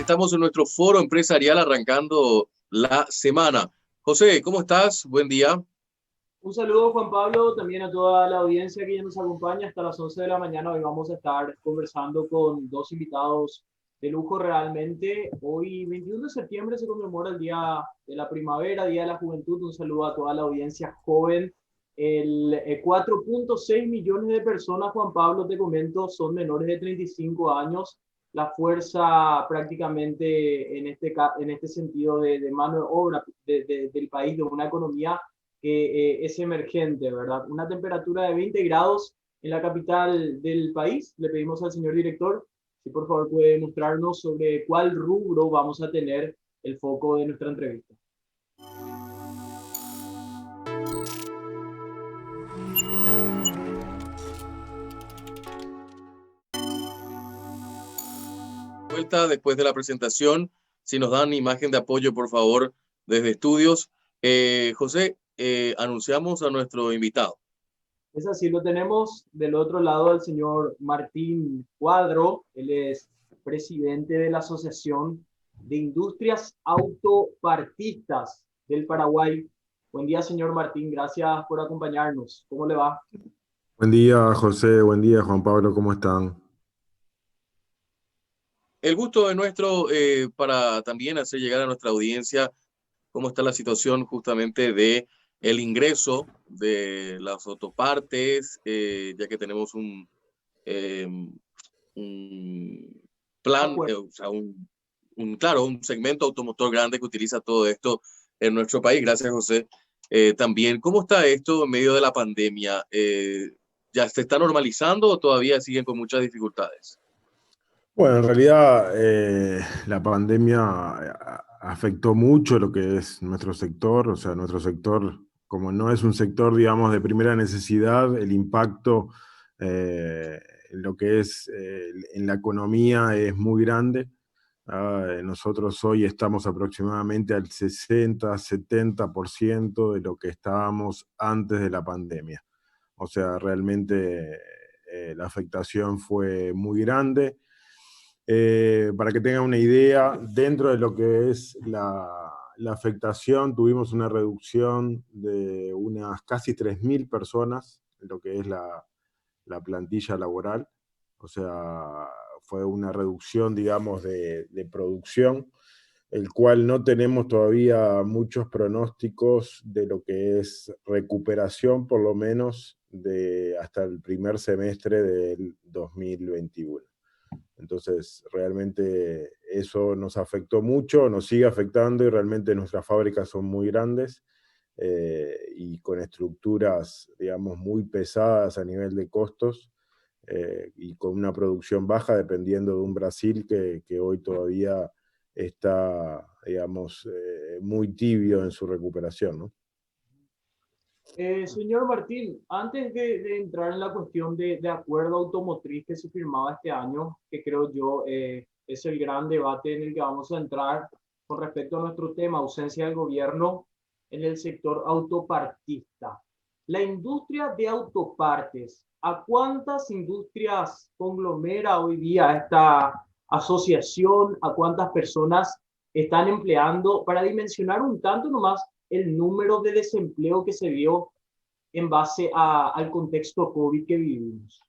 Estamos en nuestro foro empresarial arrancando la semana. José, ¿cómo estás? Buen día. Un saludo, Juan Pablo, también a toda la audiencia que ya nos acompaña hasta las 11 de la mañana. Hoy vamos a estar conversando con dos invitados de lujo realmente. Hoy, 21 de septiembre, se conmemora el Día de la Primavera, Día de la Juventud. Un saludo a toda la audiencia joven. El 4.6 millones de personas, Juan Pablo, te comento, son menores de 35 años. La fuerza prácticamente en este sentido de mano de obra del país, de una economía que es emergente, ¿verdad? Una temperatura de 20 grados en la capital del país. Le pedimos al señor director si por favor puede mostrarnos sobre cuál rubro vamos a tener el foco de nuestra entrevista. Vuelta después de la presentación. Si nos dan imagen de apoyo, por favor, desde estudios. José, anunciamos a nuestro invitado. Es así, lo tenemos del otro lado al señor Martín Cuadro. Él es presidente de la Asociación de Industrias Autopartistas del Paraguay. Buen día, señor Martín. Gracias por acompañarnos. ¿Cómo le va? Buen día, José. Buen día, Juan Pablo. ¿Cómo están? El gusto es nuestro para también hacer llegar a nuestra audiencia cómo está la situación justamente de el ingreso de las autopartes, ya que tenemos eh, un plan, Acuerdo. o sea, claro, un segmento automotor grande que utiliza todo esto en nuestro país. Gracias, José. También, ¿cómo está esto en medio de la pandemia? ¿Ya se está normalizando o todavía siguen con muchas dificultades? Bueno, en realidad la pandemia afectó mucho lo que es nuestro sector, o sea, nuestro sector, como no es un sector, digamos, de primera necesidad, el impacto en lo que es en la economía es muy grande. Nosotros hoy estamos aproximadamente al 60-70% de lo que estábamos antes de la pandemia. O sea, realmente la afectación fue muy grande. Para que tengan una idea, dentro de lo que es la afectación, tuvimos una reducción de unas casi 3.000 personas en lo que es la plantilla laboral. O sea, fue una reducción, digamos, de producción, el cual no tenemos todavía muchos pronósticos de lo que es recuperación, por lo menos de hasta el primer semestre del 2021. Entonces, realmente eso nos afectó mucho, nos sigue afectando y realmente nuestras fábricas son muy grandes y con estructuras, digamos, muy pesadas a nivel de costos y con una producción baja dependiendo de un Brasil que hoy todavía está, digamos, muy tibio en su recuperación, ¿no? Señor Martín, antes de entrar en la cuestión de acuerdo automotriz que se firmaba este año, que creo yo es el gran debate en el que vamos a entrar con respecto a nuestro tema, ausencia del gobierno en el sector autopartista. La industria de autopartes, ¿a cuántas industrias conglomera hoy día esta asociación? ¿A cuántas personas están empleando? Para dimensionar un tanto nomás el número de desempleo que se vio en base al contexto COVID que vivimos.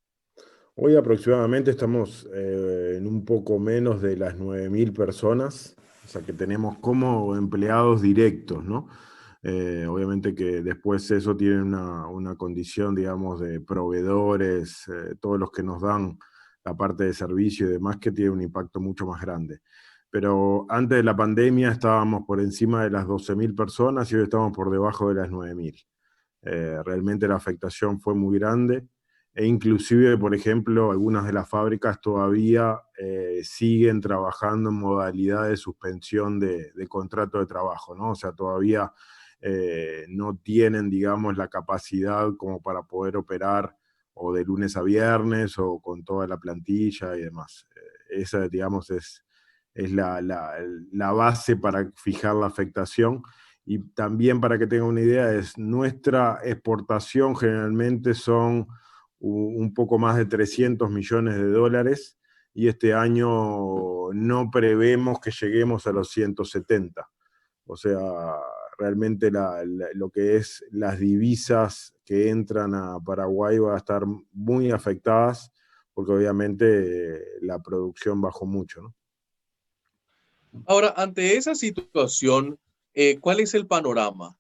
Hoy aproximadamente estamos en un poco menos de las 9.000 personas, o sea que tenemos como empleados directos, ¿no? Obviamente que después eso tiene una condición, digamos, de proveedores, todos los que nos dan la parte de servicio y demás, que tiene un impacto mucho más grande. Pero antes de la pandemia estábamos por encima de las 12.000 personas y hoy estamos por debajo de las 9.000. Realmente la afectación fue muy grande e inclusive, por ejemplo, algunas de las fábricas todavía siguen trabajando en modalidad de suspensión de contrato de trabajo, ¿no? O sea, todavía no tienen, digamos, la capacidad como para poder operar o de lunes a viernes o con toda la plantilla y demás. Esa, digamos, es la base para fijar la afectación. Y también para que tengan una idea, es nuestra exportación generalmente son un poco más de 300 millones de dólares y este año no prevemos que lleguemos a los 170. O sea, realmente lo que es las divisas que entran a Paraguay va a estar muy afectadas, porque obviamente la producción bajó mucho, ¿no? Ahora, ante esa situación, ¿cuál es el panorama?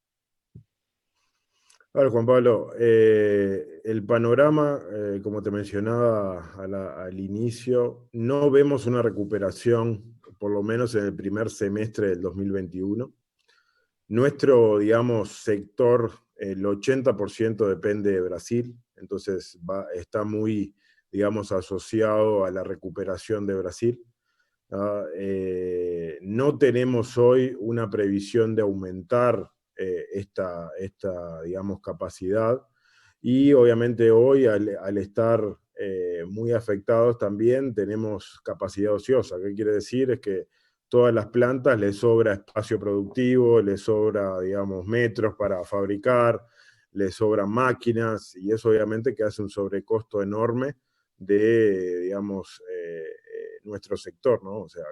A ver, Juan Pablo, el panorama, como te mencionaba al inicio, no vemos una recuperación, por lo menos en el primer semestre del 2021. Nuestro, digamos, sector, el 80% depende de Brasil, entonces está muy, digamos, asociado a la recuperación de Brasil. No tenemos hoy una previsión de aumentar esta, digamos, capacidad, y obviamente hoy al estar muy afectados también tenemos capacidad ociosa. ¿Qué quiere decir? Es que todas las plantas les sobra espacio productivo, les sobra, digamos, metros para fabricar, les sobran máquinas, y eso obviamente que hace un sobrecosto enorme de, digamos, nuestro sector, ¿no? O sea,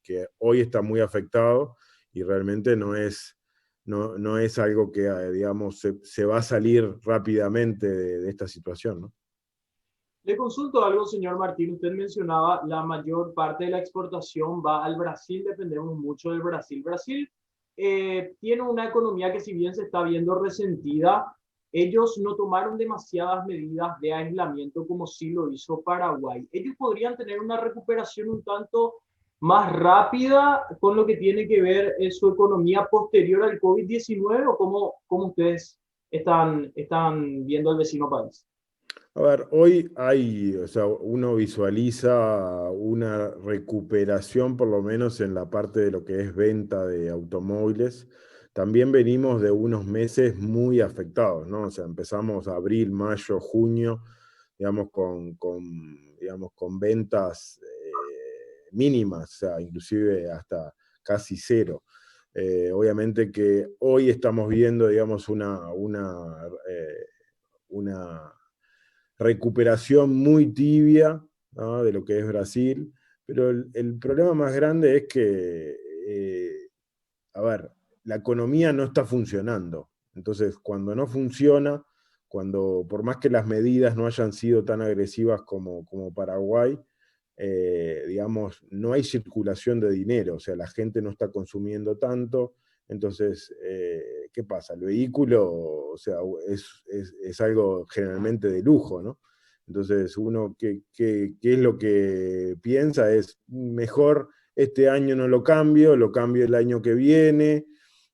que hoy está muy afectado y realmente no es algo que, digamos, se va a salir rápidamente de esta situación, ¿no? Le consulto algo, señor Martín. Usted mencionaba la mayor parte de la exportación va al Brasil, dependemos mucho del Brasil. Brasil tiene una economía que si bien se está viendo resentida, ellos no tomaron demasiadas medidas de aislamiento como sí lo hizo Paraguay. Ellos podrían tener una recuperación un tanto más rápida con lo que tiene que ver su economía posterior al COVID-19, o cómo ustedes están viendo el vecino país. A ver, hoy hay, o sea, uno visualiza una recuperación por lo menos en la parte de lo que es venta de automóviles. También venimos de unos meses muy afectados, ¿no? O sea, empezamos abril, mayo, junio, digamos, digamos, con ventas mínimas, o sea, inclusive hasta casi cero. Obviamente que hoy estamos viendo, digamos, una recuperación muy tibia, ¿no?, de lo que es Brasil, pero el problema más grande es que, a ver, la economía no está funcionando. Entonces, cuando no funciona, cuando por más que las medidas no hayan sido tan agresivas como Paraguay, digamos, no hay circulación de dinero, o sea, la gente no está consumiendo tanto. Entonces, ¿qué pasa? El vehículo, o sea, es algo generalmente de lujo, ¿no? Entonces, uno, ¿qué es lo que piensa? Es mejor este año no lo cambio el año que viene,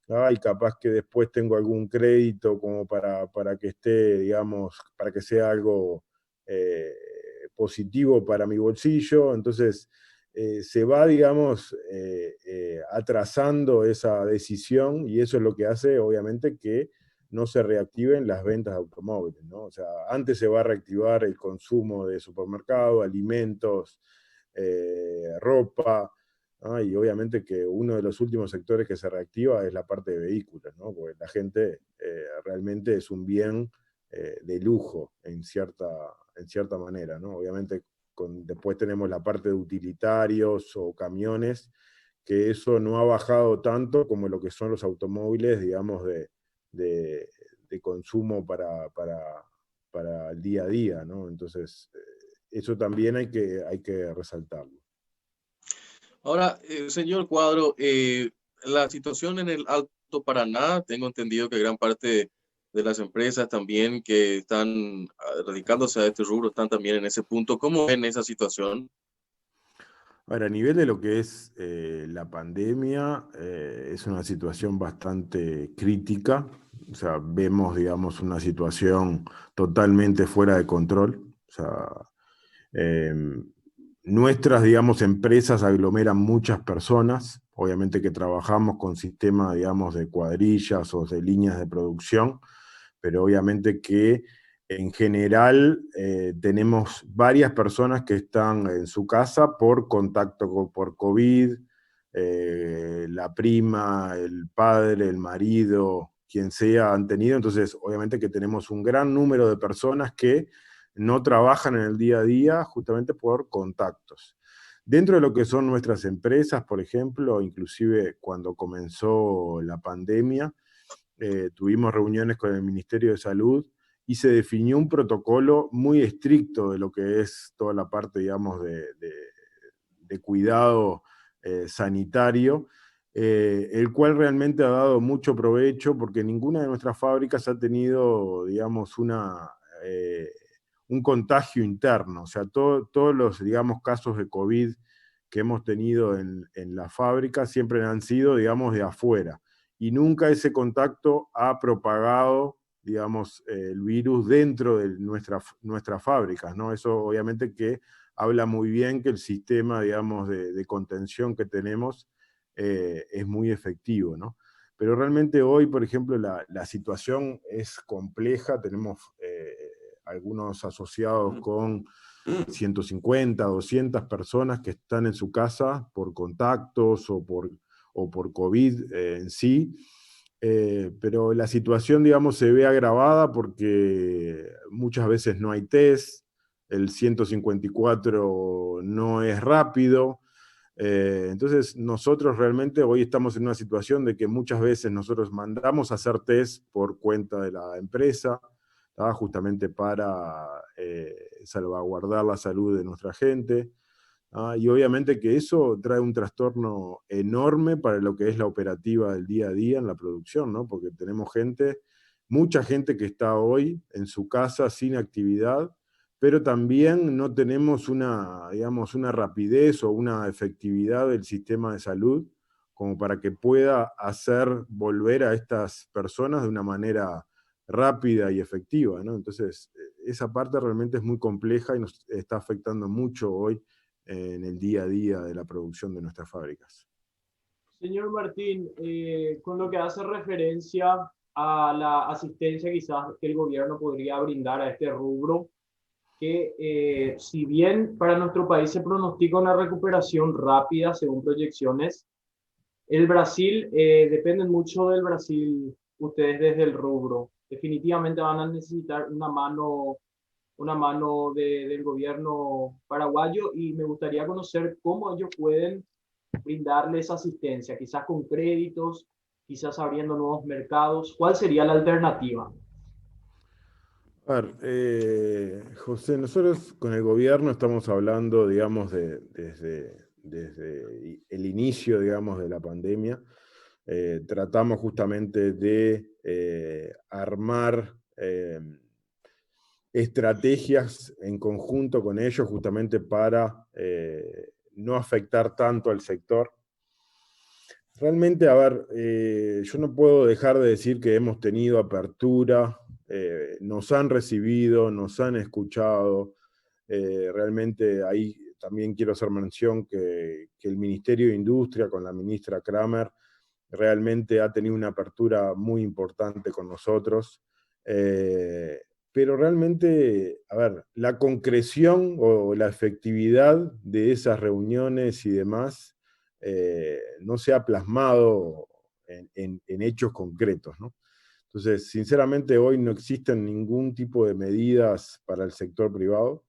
y capaz que después tengo algún crédito como para que esté, digamos, para que sea algo positivo para mi bolsillo. Entonces, se va, digamos, atrasando esa decisión, y eso es lo que hace, obviamente, que no se reactiven las ventas de automóviles, ¿no? O sea, antes se va a reactivar el consumo de supermercado, alimentos, ropa, ¿no? Y obviamente que uno de los últimos sectores que se reactiva es la parte de vehículos, ¿no? Porque la gente realmente es un bien de lujo en cierta manera, ¿no? Obviamente después tenemos la parte de utilitarios o camiones, que eso no ha bajado tanto como lo que son los automóviles, digamos, de, de consumo para el día a día, ¿no? Entonces, eso también hay que resaltarlo. Ahora, señor Cuadro, la situación en el Alto Paraná, tengo entendido que gran parte de las empresas también que están dedicándose a este rubro están también en ese punto. ¿Cómo ven esa situación? Ahora, a nivel de lo que es la pandemia, es una situación bastante crítica. O sea, vemos, digamos, una situación totalmente fuera de control. O sea, eh, nuestras, digamos, empresas aglomeran muchas personas. Obviamente que trabajamos con sistemas, digamos, de cuadrillas o de líneas de producción, pero obviamente que en general tenemos varias personas que están en su casa por contacto por COVID, la prima, el padre, el marido, quien sea han tenido. Entonces, obviamente que tenemos un gran número de personas que no trabajan en el día a día justamente por contactos. Dentro de lo que son nuestras empresas, por ejemplo, inclusive cuando comenzó la pandemia, tuvimos reuniones con el Ministerio de Salud y se definió un protocolo muy estricto de lo que es toda la parte, digamos, de cuidado sanitario, el cual realmente ha dado mucho provecho porque ninguna de nuestras fábricas ha tenido, digamos, un contagio interno. O sea, todos los, digamos, casos de COVID que hemos tenido en la fábrica siempre han sido, digamos, de afuera. Y nunca ese contacto ha propagado, digamos, el virus dentro de nuestras fábricas, ¿no? Eso obviamente que habla muy bien que el sistema, digamos, de contención que tenemos es muy efectivo, ¿no? Pero realmente hoy, por ejemplo, la situación es compleja. Tenemos algunos asociados con 150, 200 personas que están en su casa por contactos o por COVID en sí. Pero la situación, digamos, se ve agravada porque muchas veces no hay test, el 154 no es rápido. Entonces, nosotros realmente hoy estamos en una situación de que muchas veces nosotros mandamos a hacer test por cuenta de la empresa, justamente para salvaguardar la salud de nuestra gente. Y obviamente que eso trae un trastorno enorme para lo que es la operativa del día a día en la producción, ¿no? Porque tenemos mucha gente que está hoy en su casa sin actividad, pero también no tenemos digamos, una rapidez o una efectividad del sistema de salud como para que pueda hacer volver a estas personas de una manera rápida y efectiva, ¿no? Entonces, esa parte realmente es muy compleja y nos está afectando mucho hoy en el día a día de la producción de nuestras fábricas. Señor Martín, con lo que hace referencia a la asistencia quizás que el gobierno podría brindar a este rubro, que si bien para nuestro país se pronostica una recuperación rápida según proyecciones, el Brasil, dependen mucho del Brasil ustedes desde el rubro. Definitivamente van a necesitar una mano del gobierno paraguayo y me gustaría conocer cómo ellos pueden brindarles asistencia, quizás con créditos, quizás abriendo nuevos mercados. ¿Cuál sería la alternativa? A ver, José, nosotros con el gobierno estamos hablando, digamos, desde el inicio, digamos, de la pandemia. Tratamos justamente de armar estrategias en conjunto con ellos justamente para no afectar tanto al sector. Realmente, a ver, yo no puedo dejar de decir que hemos tenido apertura, nos han recibido, nos han escuchado. Realmente ahí también quiero hacer mención que el Ministerio de Industria con la ministra Kramer realmente ha tenido una apertura muy importante con nosotros. Pero realmente, a ver, la concreción o la efectividad de esas reuniones y demás no se ha plasmado en hechos concretos, ¿no? Entonces, sinceramente, hoy no existen ningún tipo de medidas para el sector privado.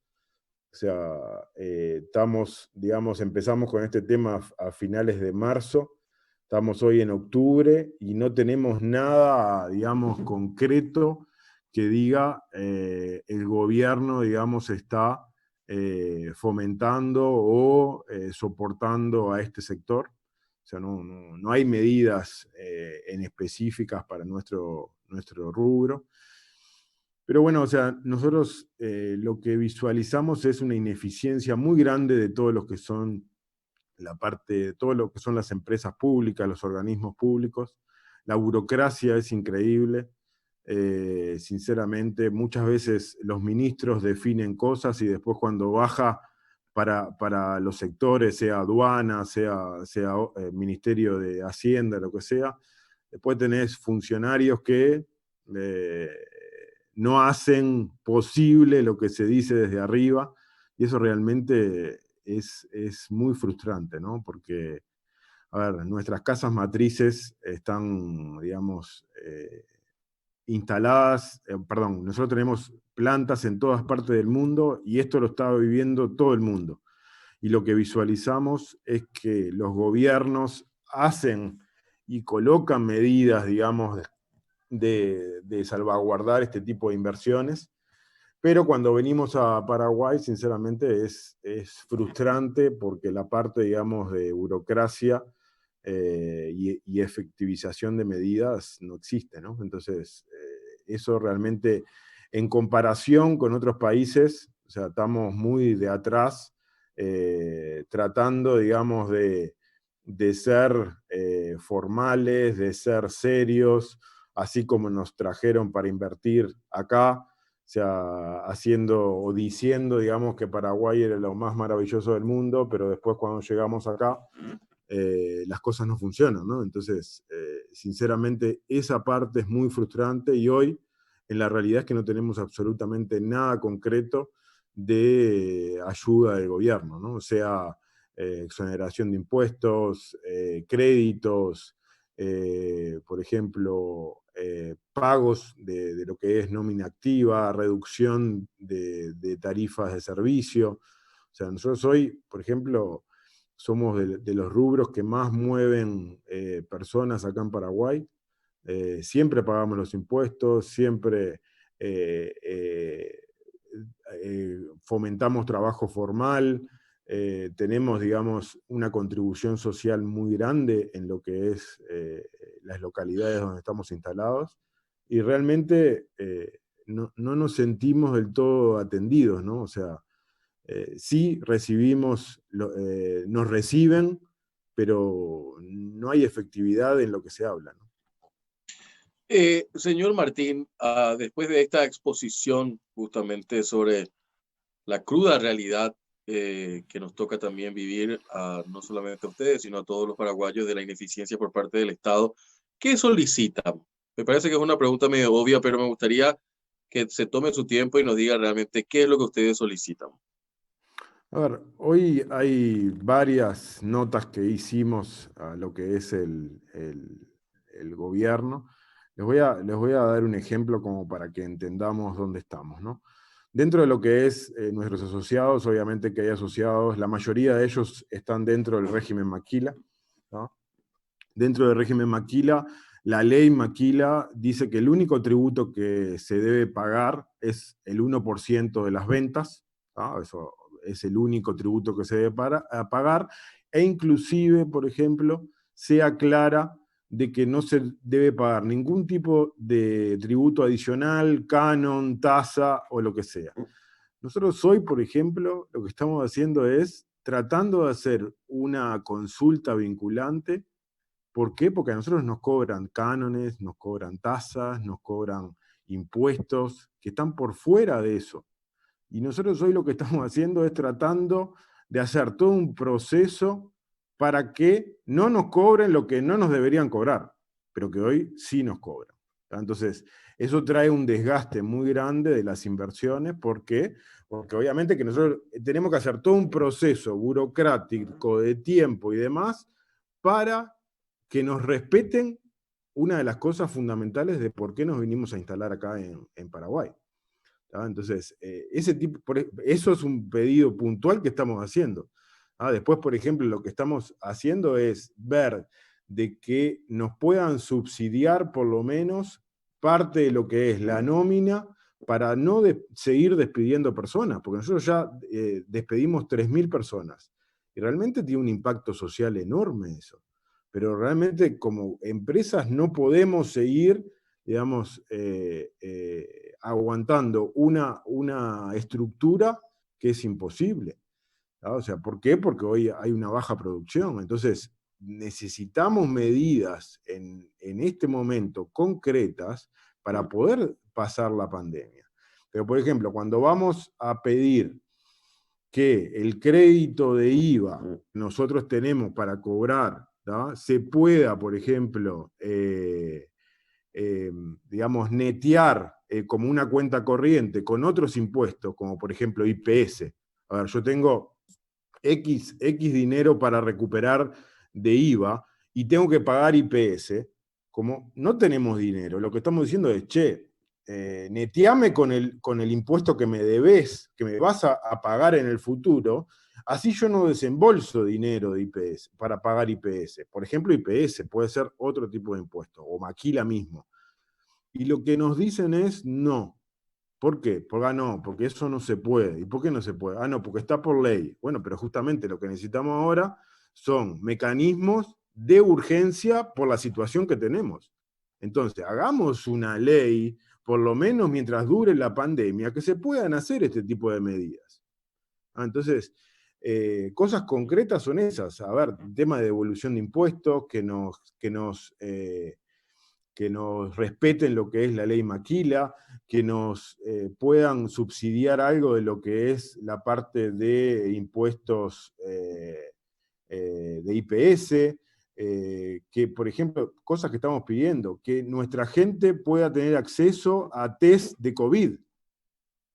O sea, digamos, empezamos con este tema a finales de marzo, estamos hoy en octubre y no tenemos nada, digamos, concreto que diga el gobierno, digamos, está fomentando o soportando a este sector. O sea, no hay medidas en específicas para nuestro rubro. Pero bueno, o sea, nosotros lo que visualizamos es una ineficiencia muy grande de todo lo que son todo lo que son las empresas públicas, los organismos públicos. La burocracia es increíble. Sinceramente, muchas veces los ministros definen cosas y después cuando baja para los sectores, sea aduana, sea Ministerio de Hacienda, lo que sea, después tenés funcionarios que no hacen posible lo que se dice desde arriba, y eso realmente es muy frustrante, ¿no? Porque, a ver, nuestras casas matrices están, digamos, instaladas, nosotros tenemos plantas en todas partes del mundo y esto lo está viviendo todo el mundo. Y lo que visualizamos es que los gobiernos hacen y colocan medidas, digamos, de salvaguardar este tipo de inversiones, pero cuando venimos a Paraguay, sinceramente, es frustrante porque la parte, digamos, de burocracia y efectivización de medidas no existe, ¿no? Entonces, eso realmente, en comparación con otros países, o sea, estamos muy de atrás, tratando, digamos, de ser formales, de ser serios, así como nos trajeron para invertir acá, o sea, haciendo o diciendo, digamos, que Paraguay era lo más maravilloso del mundo, pero después cuando llegamos acá, las cosas no funcionan, ¿no? Entonces, sinceramente, esa parte es muy frustrante y hoy, en la realidad es que no tenemos absolutamente nada concreto de ayuda del gobierno, ¿no? O sea, exoneración de impuestos, créditos, por ejemplo, pagos de lo que es nómina activa, reducción de tarifas de servicio. O sea, nosotros hoy, por ejemplo, somos de los rubros que más mueven personas acá en Paraguay. Siempre pagamos los impuestos, siempre eh, eh, fomentamos trabajo formal, tenemos, digamos, una contribución social muy grande en lo que es las localidades donde estamos instalados, y realmente no nos sentimos del todo atendidos, ¿no? O sea, sí recibimos, nos reciben, pero no hay efectividad en lo que se habla, ¿no? Señor Martín, después de esta exposición justamente sobre la cruda realidad que nos toca también vivir, no solamente a ustedes, sino a todos los paraguayos, de la ineficiencia por parte del Estado, ¿qué solicitan? Me parece que es una pregunta medio obvia, pero me gustaría que se tome su tiempo y nos diga realmente qué es lo que ustedes solicitan. A ver, hoy hay varias notas que hicimos a lo que es el gobierno. Les voy a dar un ejemplo como para que entendamos dónde estamos, ¿no? Dentro de lo que es nuestros asociados, obviamente que hay asociados, la mayoría de ellos están dentro del régimen Maquila, ¿no? Dentro del régimen Maquila, la ley Maquila dice que el único tributo que se debe pagar es el 1% de las ventas, ¿no? Eso es el único tributo que se debe pagar, e inclusive, por ejemplo, se aclara de que no se debe pagar ningún tipo de tributo adicional, canon, tasa o lo que sea. Nosotros hoy, por ejemplo, lo que estamos haciendo es tratando de hacer una consulta vinculante. ¿Por qué? Porque a nosotros nos cobran cánones, nos cobran tasas, nos cobran impuestos que están por fuera de eso. Y nosotros hoy lo que estamos haciendo es tratando de hacer todo un proceso para que no nos cobren lo que no nos deberían cobrar, pero que hoy sí nos cobran. Entonces, eso trae un desgaste muy grande de las inversiones. ¿Por qué? Porque obviamente que nosotros tenemos que hacer todo un proceso burocrático de tiempo y demás para que nos respeten una de las cosas fundamentales de por qué nos vinimos a instalar acá en Paraguay. Entonces, eso es un pedido puntual que estamos haciendo. Después, por ejemplo, lo que estamos haciendo es ver de que nos puedan subsidiar por lo menos parte de lo que es la nómina para no seguir despidiendo personas, porque nosotros ya despedimos 3.000 personas y realmente tiene un impacto social enorme eso. Pero realmente como empresas no podemos seguir, digamos, aguantando una estructura que es imposible, ¿no? O sea, ¿por qué? Porque hoy hay una baja producción. Entonces, necesitamos medidas en este momento concretas para poder pasar la pandemia. Pero, por ejemplo, cuando vamos a pedir que el crédito de IVA nosotros tenemos para cobrar, ¿no?, se pueda, por ejemplo, digamos, netear como una cuenta corriente con otros impuestos, como por ejemplo IPS. A ver, yo tengo X dinero para recuperar de IVA y tengo que pagar IPS. como no tenemos dinero, lo que estamos diciendo es, che, neteame con el impuesto que me debes, que me vas a pagar en el futuro, así yo no desembolso dinero de IPS para pagar IPS. Por ejemplo, IPS puede ser otro tipo de impuesto, o maquila mismo. Y lo que nos dicen es no. ¿Por qué? Porque eso no se puede. ¿Y por qué no se puede? No, porque está por ley. Bueno, pero justamente lo que necesitamos ahora son mecanismos de urgencia por la situación que tenemos. Entonces, hagamos una ley, por lo menos mientras dure la pandemia, que se puedan hacer este tipo de medidas. Entonces, cosas concretas son esas. A ver, tema de devolución de impuestos, que nos respeten lo que es la ley Maquila, que nos puedan subsidiar algo de lo que es la parte de impuestos de IPS, que, por ejemplo, cosas que estamos pidiendo, que nuestra gente pueda tener acceso a test de COVID. O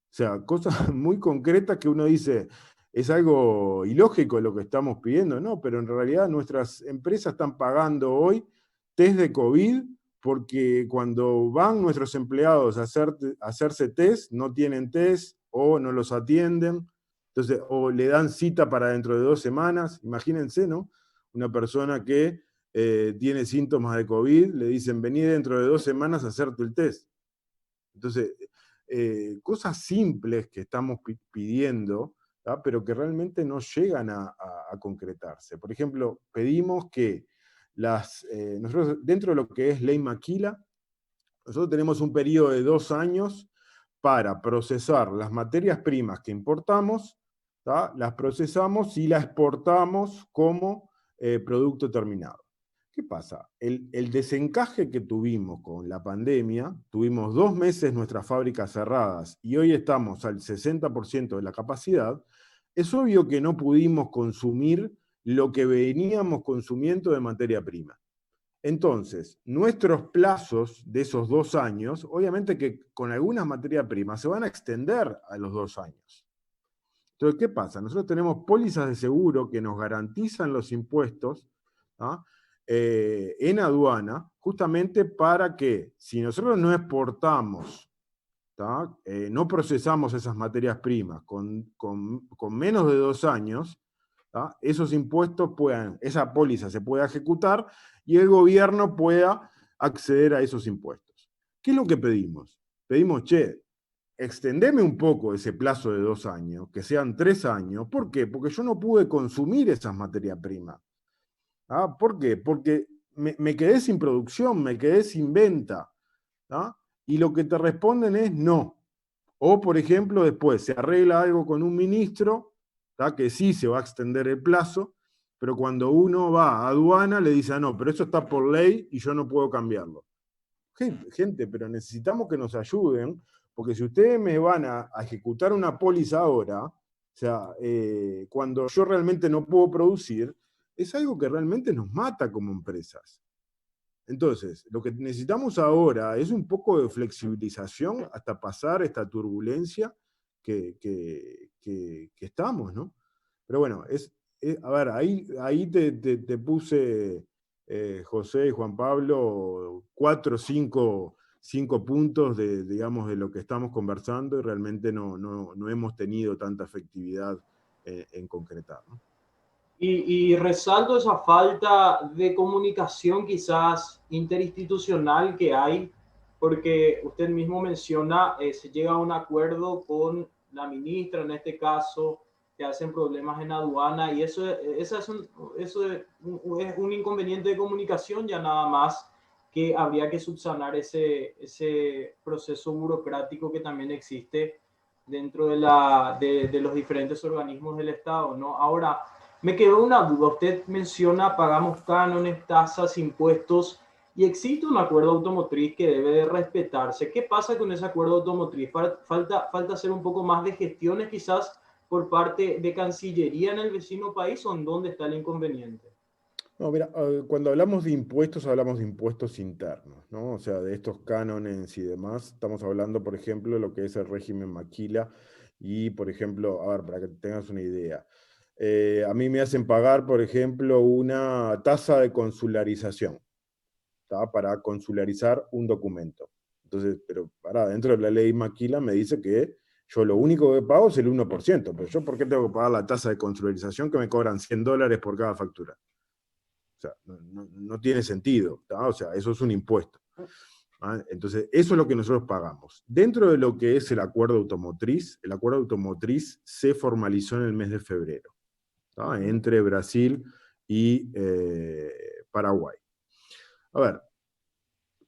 sea, cosas muy concretas que uno dice, es algo ilógico lo que estamos pidiendo, ¿no? Pero en realidad nuestras empresas están pagando hoy test de COVID porque cuando van nuestros empleados a hacerse test, no tienen test o no los atienden, entonces, o le dan cita para dentro de 2 semanas, imagínense, ¿no? Una persona que tiene síntomas de COVID, le dicen, vení dentro de 2 semanas a hacerte el test. Entonces, cosas simples que estamos pidiendo, ¿tá? Pero que realmente no llegan a concretarse. Por ejemplo, pedimos que nosotros, dentro de lo que es ley Maquila, nosotros tenemos un periodo de 2 años para procesar las materias primas que importamos, ¿tá? Las procesamos y las exportamos como producto terminado. ¿Qué pasa? El desencaje que tuvimos con la pandemia, tuvimos 2 meses nuestras fábricas cerradas y hoy estamos al 60% de la capacidad, es obvio que no pudimos consumir lo que veníamos consumiendo de materia prima. Entonces, nuestros plazos de esos 2 años, obviamente que con algunas materias primas se van a extender a los 2 años. Entonces, ¿qué pasa? Nosotros tenemos pólizas de seguro que nos garantizan los impuestos, ¿ah? En aduana, justamente para que si nosotros no exportamos, no procesamos esas materias primas con menos de 2 años, esos impuestos esa póliza se pueda ejecutar y el gobierno pueda acceder a esos impuestos. ¿Qué es lo que pedimos? Pedimos, che, extendeme un poco ese plazo de 2 años, que sean 3 años. ¿Por qué? Porque yo no pude consumir esas materias primas. ¿Por qué? Porque me quedé sin producción, me quedé sin venta. Y lo que te responden es no. O, por ejemplo, después se arregla algo con un ministro, que sí se va a extender el plazo, pero cuando uno va a aduana le dice, no, pero eso está por ley y yo no puedo cambiarlo. Gente, pero necesitamos que nos ayuden, porque si ustedes me van a ejecutar una póliza ahora, o sea, cuando yo realmente no puedo producir, es algo que realmente nos mata como empresas. Entonces, lo que necesitamos ahora es un poco de flexibilización hasta pasar esta turbulencia que estamos, ¿no? Pero bueno, a ver, ahí te puse, José y Juan Pablo, 4 o 5 puntos digamos, de lo que estamos conversando y realmente no hemos tenido tanta efectividad en concretar, ¿no? Y resalto esa falta de comunicación quizás interinstitucional que hay, porque usted mismo menciona, se llega a un acuerdo con la ministra, en este caso, que hacen problemas en aduana, y eso es un inconveniente de comunicación ya nada más, que habría que subsanar ese proceso burocrático que también existe dentro de los diferentes organismos del Estado, ¿no? Ahora, me quedó una duda. Usted menciona pagamos cánones, tasas, impuestos y existe un acuerdo automotriz que debe de respetarse. ¿Qué pasa con ese acuerdo automotriz? Falta hacer un poco más de gestiones quizás por parte de Cancillería en el vecino país, o en dónde está el inconveniente. No, mira, cuando hablamos de impuestos internos, ¿no? O sea, de estos cánones y demás, estamos hablando, por ejemplo, de lo que es el régimen Maquila y, por ejemplo, a ver, para que tengas una idea, a mí me hacen pagar, por ejemplo, una tasa de consularización. ¿tá? Para consularizar un documento. Entonces, pero dentro de la ley Maquila me dice que yo lo único que pago es el 1%, pero yo ¿por qué tengo que pagar la tasa de consularización que me cobran $100 por cada factura? O sea, no tiene sentido, ¿tá? O sea, eso es un impuesto. ¿Ah? Entonces, eso es lo que nosotros pagamos. Dentro de lo que es el acuerdo automotriz se formalizó en el mes de febrero, ¿tá? Entre Brasil y Paraguay. A ver,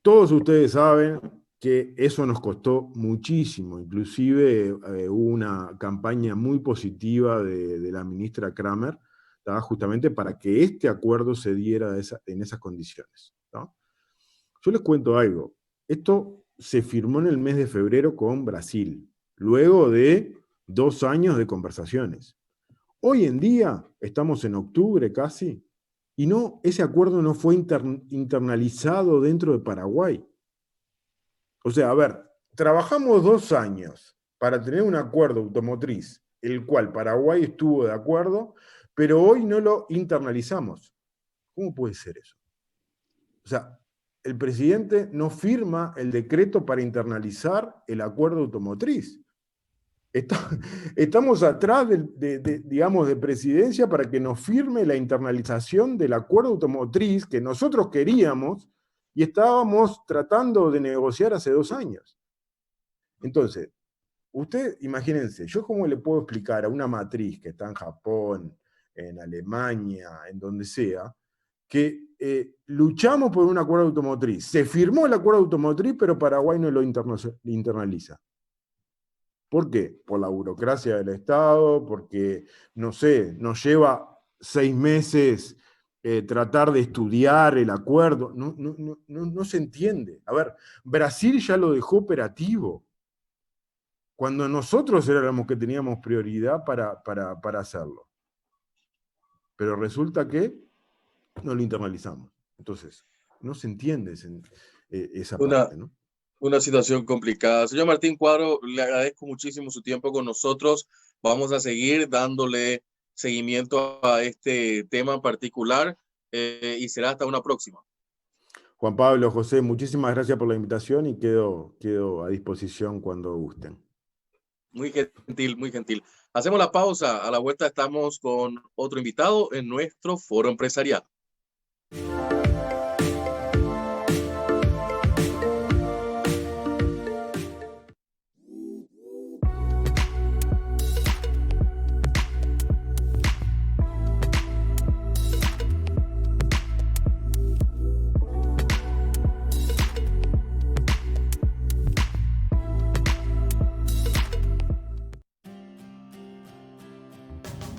todos ustedes saben que eso nos costó muchísimo, inclusive hubo una campaña muy positiva de la ministra Kramer, ¿tá? Justamente para que este acuerdo se diera en esas condiciones, ¿tá? Yo les cuento algo, esto se firmó en el mes de febrero con Brasil, luego de 2 años de conversaciones. Hoy en día, estamos en octubre casi, y ese acuerdo no fue internalizado dentro de Paraguay. O sea, a ver, trabajamos 2 años para tener un acuerdo automotriz, el cual Paraguay estuvo de acuerdo, pero hoy no lo internalizamos. ¿Cómo puede ser eso? O sea, el presidente no firma el decreto para internalizar el acuerdo automotriz. Estamos atrás digamos, de presidencia para que nos firme la internalización del acuerdo automotriz que nosotros queríamos y estábamos tratando de negociar hace 2 años. Entonces, usted, imagínense, yo cómo le puedo explicar a una matriz que está en Japón, en Alemania, en donde sea, que luchamos por un acuerdo automotriz. Se firmó el acuerdo automotriz, pero Paraguay no lo internaliza. ¿Por qué? Por la burocracia del Estado, porque, no sé, nos lleva 6 meses tratar de estudiar el acuerdo. No se entiende. A ver, Brasil ya lo dejó operativo, cuando nosotros éramos que teníamos prioridad para hacerlo. Pero resulta que no lo internalizamos. Entonces, no se entiende esa parte, ¿no? Una situación complicada. Señor Martín Cuadro, le agradezco muchísimo su tiempo con nosotros. Vamos a seguir dándole seguimiento a este tema en particular y será hasta una próxima. Juan Pablo, José, muchísimas gracias por la invitación y quedo a disposición cuando gusten. Muy gentil, muy gentil. Hacemos la pausa. A la vuelta estamos con otro invitado en nuestro foro empresarial.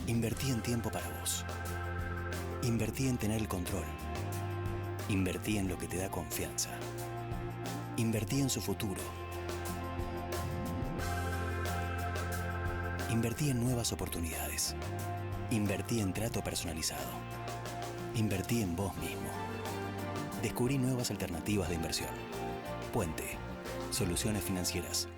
Invertí en tiempo para vos. Invertí en tener el control. Invertí en lo que te da confianza. Invertí en su futuro. Invertí en nuevas oportunidades. Invertí en trato personalizado. Invertí en vos mismo. Descubrí nuevas alternativas de inversión. Puente. Soluciones financieras.